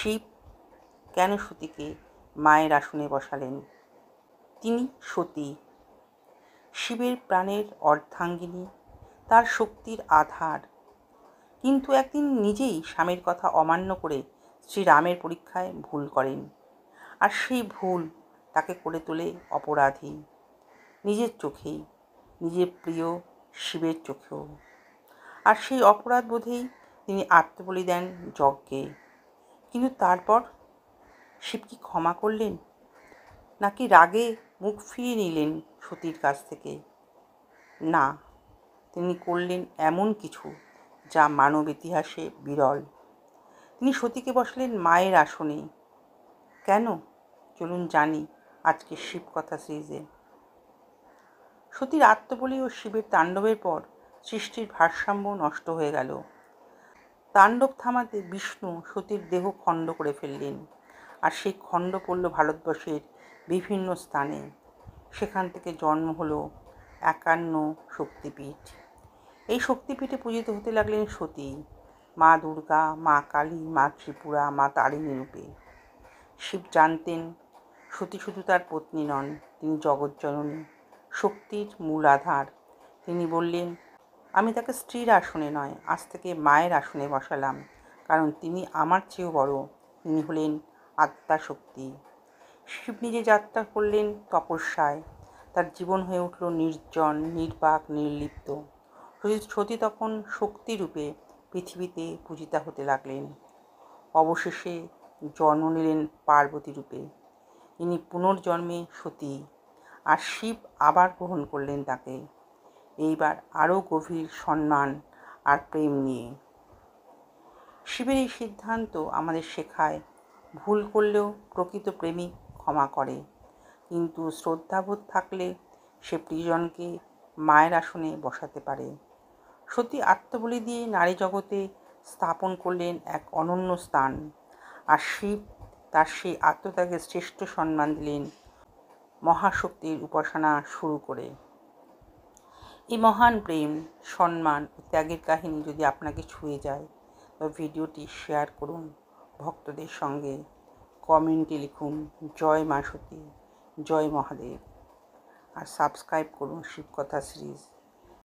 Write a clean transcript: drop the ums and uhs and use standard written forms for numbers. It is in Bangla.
শিব কেন সতীকে মায়ের আসনে বসালেন? তিনি সতী, শিবের প্রাণের অর্ধাঙ্গিনী, তার শক্তির আধার। কিন্তু একদিন নিজেই স্বামীর কথা অমান্য করে শ্রীরামের পরীক্ষায় ভুল করেন, আর সেই ভুল তাকে করে তোলে অপরাধী, নিজের চোখেই, নিজের প্রিয় শিবের চোখেও। আর সেই অপরাধ বোধেই তিনি আত্মবলি দেন যজ্ঞে। কিন্তু তারপর শিব কি ক্ষমা করলেন, নাকি রাগে মুখ ফিরিয়ে নিলেন সতীর কাছ থেকে? না, তিনি করলেন এমন কিছু যা মানব ইতিহাসে বিরল। তিনি সতীকে বসালেন মায়ের আসনে। কেন? চলুন জানি আজকে শিবকথা সিরিজে। সতীর আত্মবলি ও শিবের তাণ্ডবের পর সৃষ্টির ভারসাম্য নষ্ট হয়ে গেল। তাণ্ডব থামাতে বিষ্ণু সতীর দেহ খণ্ড করে ফেললেন, আর সেই খণ্ড পড়ল ভারতবর্ষের বিভিন্ন স্থানে। সেখান থেকে জন্ম হলো 51 শক্তিপীঠ। এই শক্তিপীঠে পূজিত হতে লাগলেন সতী, মা দুর্গা, মা কালী, মা ত্রিপুরা, মা তারিণী রূপে। শিব জানতেন সতী শুধু তার পত্নী নন, তিনি জগৎজননী, শক্তির মূল আধার। তিনি বললেন, আমি তাকে স্ত্রীর আসনে নয়, আজ থেকে মায়ের আসনে বসালাম, কারণ তিনি আমার চেয়েও বড়। তিনি হলেন আত্মা শক্তি। শিব নিজে যাত্রা করলেন তপস্যায়। তার জীবন হয়ে উঠল নির্জন, নির্বাক, নির্লিপ্ত। সতী তখন শক্তিরূপে পৃথিবীতে পূজিতা হতে লাগলেন। অবশেষে জন্ম নিলেন পার্বতী রূপে। ইনি পুনর্জন্মে সতী, আর শিব আবার গ্রহণ করলেন তাকে, এইবার আরও গভীর সম্মান আর প্রেম নিয়ে। শিবের এই সিদ্ধান্ত আমাদের শেখায়, ভুল করলেও প্রকৃত প্রেমিক ক্ষমা করে, কিন্তু শ্রদ্ধাবোধ থাকলে সে প্রিয়জনকে মায়ের আসনে বসাতে পারে। সতী আত্মবলি দিয়ে নারী জগতে স্থাপন করলেন এক অনন্য স্থান, আর শিব তার সেই আত্মত্যাগে শ্রেষ্ঠ সম্মান দিলেন মহাশক্তির উপাসনা শুরু করে। এই মহান প্রেম, সম্মান ও ত্যাগের কাহিনী যদি আপনাকে ছুঁয়ে যায়, তবে ভিডিওটি শেয়ার করুন ভক্তদের সঙ্গে, কমেন্টে লিখুন জয় মা সতী, জয় মহাদেব, আর সাবস্ক্রাইব করুন শিবকথা সিরিজ।